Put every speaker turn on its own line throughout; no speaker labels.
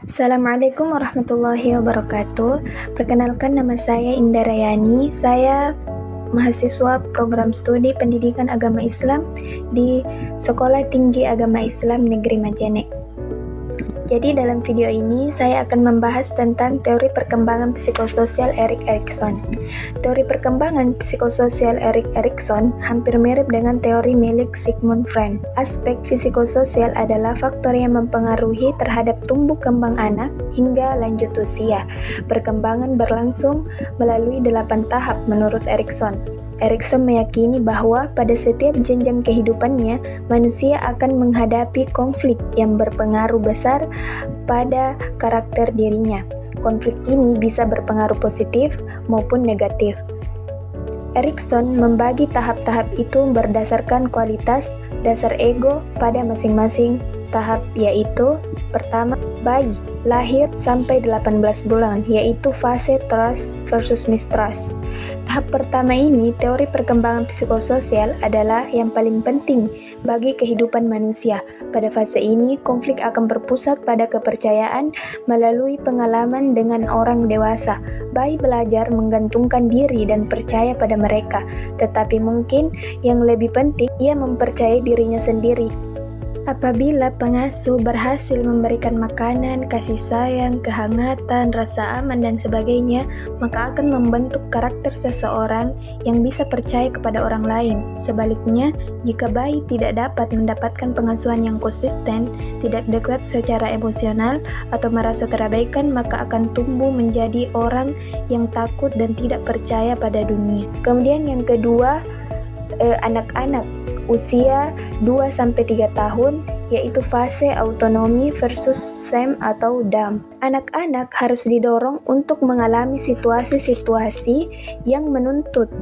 Assalamualaikum warahmatullahi wabarakatuh. Perkenalkan, nama saya Indah Rayani. Saya mahasiswa program studi Pendidikan Agama Islam di Sekolah Tinggi Agama Islam Negeri Majene. Jadi dalam video ini saya akan membahas tentang teori perkembangan psikososial Erik Erikson. Teori perkembangan psikososial Erik Erikson hampir mirip dengan teori milik Sigmund Freud. Aspek psikososial adalah faktor yang mempengaruhi terhadap tumbuh kembang anak hingga lanjut usia. Perkembangan berlangsung melalui 8 tahap menurut Erikson. Erikson meyakini bahwa pada setiap jenjang kehidupannya, manusia akan menghadapi konflik yang berpengaruh besar pada karakter dirinya. Konflik ini bisa berpengaruh positif maupun negatif. Erikson membagi tahap-tahap itu berdasarkan kualitas dasar ego pada masing-masing tahap, yaitu pertama, bayi lahir sampai 18 bulan, yaitu fase trust versus mistrust. Tahap pertama ini, teori perkembangan psikososial adalah yang paling penting bagi kehidupan manusia. Pada fase ini, konflik akan berpusat pada kepercayaan melalui pengalaman dengan orang dewasa. Bayi belajar menggantungkan diri dan percaya pada mereka, tetapi mungkin yang lebih penting, ia mempercayai dirinya sendiri. Apabila pengasuh berhasil memberikan makanan, kasih sayang, kehangatan, rasa aman, dan sebagainya, maka akan membentuk karakter seseorang yang bisa percaya kepada orang lain. Sebaliknya, jika bayi tidak dapat mendapatkan pengasuhan yang konsisten, tidak dekat secara emosional, atau merasa terabaikan, maka akan tumbuh menjadi orang yang takut dan tidak percaya pada dunia. Kemudian yang kedua, anak-anak usia 2-3 tahun, yaitu fase autonomi versus SEM atau DAM. Anak-anak harus didorong untuk mengalami situasi-situasi yang menuntut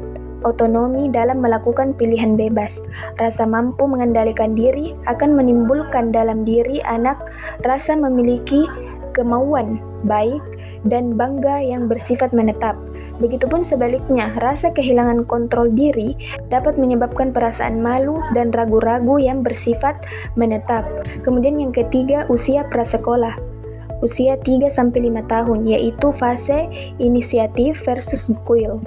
otonomi dalam melakukan pilihan bebas. Rasa mampu mengendalikan diri akan menimbulkan dalam diri anak rasa memiliki kemauan baik dan bangga yang bersifat menetap. Begitupun sebaliknya, rasa kehilangan kontrol diri dapat menyebabkan perasaan malu dan ragu-ragu yang bersifat menetap. Kemudian yang ketiga, usia prasekolah. Usia 3-5 tahun, yaitu fase inisiatif versus kuil.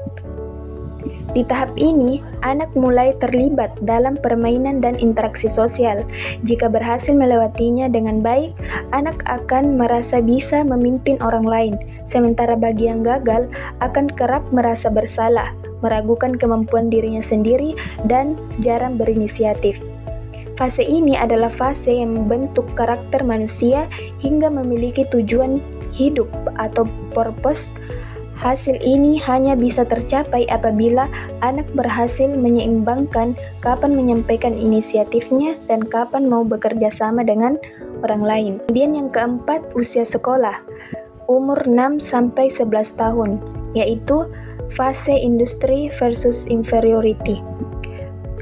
Di tahap ini, anak mulai terlibat dalam permainan dan interaksi sosial. Jika berhasil melewatinya dengan baik, anak akan merasa bisa memimpin orang lain. Sementara bagi yang gagal, akan kerap merasa bersalah, meragukan kemampuan dirinya sendiri, dan jarang berinisiatif. Fase ini adalah fase yang membentuk karakter manusia hingga memiliki tujuan hidup atau purpose. Hasil ini hanya bisa tercapai apabila anak berhasil menyeimbangkan kapan menyampaikan inisiatifnya dan kapan mau bekerja sama dengan orang lain. Kemudian yang keempat, usia sekolah, umur 6-11 tahun, yaitu fase industri versus inferiority.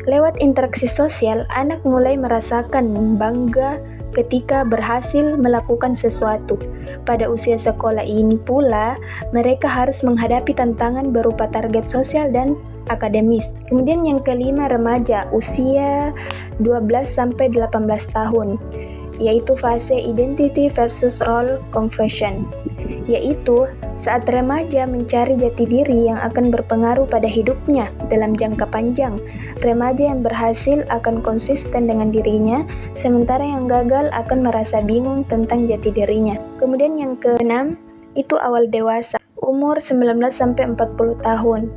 Lewat interaksi sosial, anak mulai merasakan bangga ketika berhasil melakukan sesuatu. Pada usia sekolah ini pula, mereka harus menghadapi tantangan berupa target sosial dan akademis. Kemudian yang kelima, remaja, usia 12-18 tahun, yaitu fase identity versus role confusion, yaitu saat remaja mencari jati diri yang akan berpengaruh pada hidupnya dalam jangka panjang. Remaja yang berhasil akan konsisten dengan dirinya, sementara yang gagal akan merasa bingung tentang jati dirinya. Kemudian yang keenam, itu awal dewasa, umur 19-40 tahun,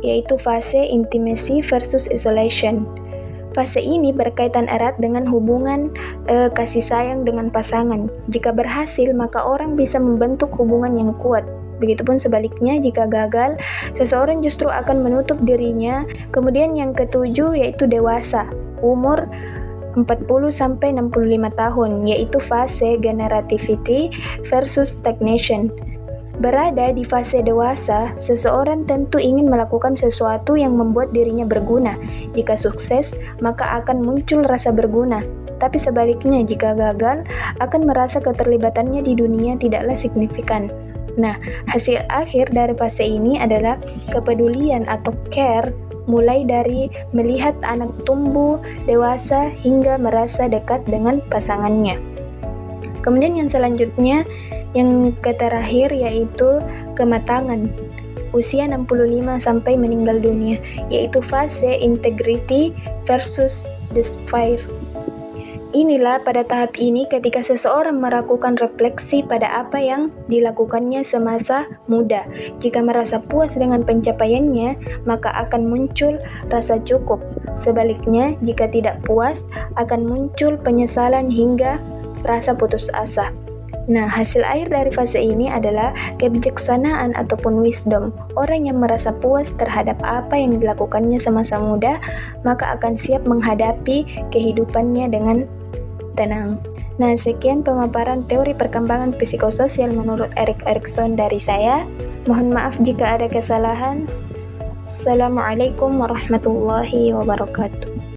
yaitu fase intimacy versus isolation. Fase ini berkaitan erat dengan hubungan kasih sayang dengan pasangan. Jika berhasil, maka orang bisa membentuk hubungan yang kuat. Begitupun sebaliknya, jika gagal, seseorang justru akan menutup dirinya. Kemudian yang ketujuh, yaitu dewasa, umur 40-65 tahun, yaitu fase generativity versus stagnation. Berada di fase dewasa, seseorang tentu ingin melakukan sesuatu yang membuat dirinya berguna. Jika sukses, maka akan muncul rasa berguna. Tapi sebaliknya, jika gagal, akan merasa keterlibatannya di dunia tidaklah signifikan. Nah, hasil akhir dari fase ini adalah kepedulian atau care, mulai dari melihat anak tumbuh dewasa hingga merasa dekat dengan pasangannya. Kemudian yang selanjutnya, yang terakhir yaitu kematangan, usia 65 sampai meninggal dunia, yaitu fase integrity versus despair. Inilah pada tahap ini ketika seseorang melakukan refleksi pada apa yang dilakukannya semasa muda. Jika merasa puas dengan pencapaiannya, maka akan muncul rasa cukup. Sebaliknya, jika tidak puas, akan muncul penyesalan hingga rasa putus asa. Nah, hasil akhir dari fase ini adalah kebijaksanaan ataupun wisdom. Orang yang merasa puas terhadap apa yang dilakukannya semasa muda, maka akan siap menghadapi kehidupannya dengan tenang. Nah, sekian pemaparan teori perkembangan psikososial menurut Erik Erikson dari saya. Mohon maaf jika ada kesalahan. Assalamualaikum warahmatullahi wabarakatuh.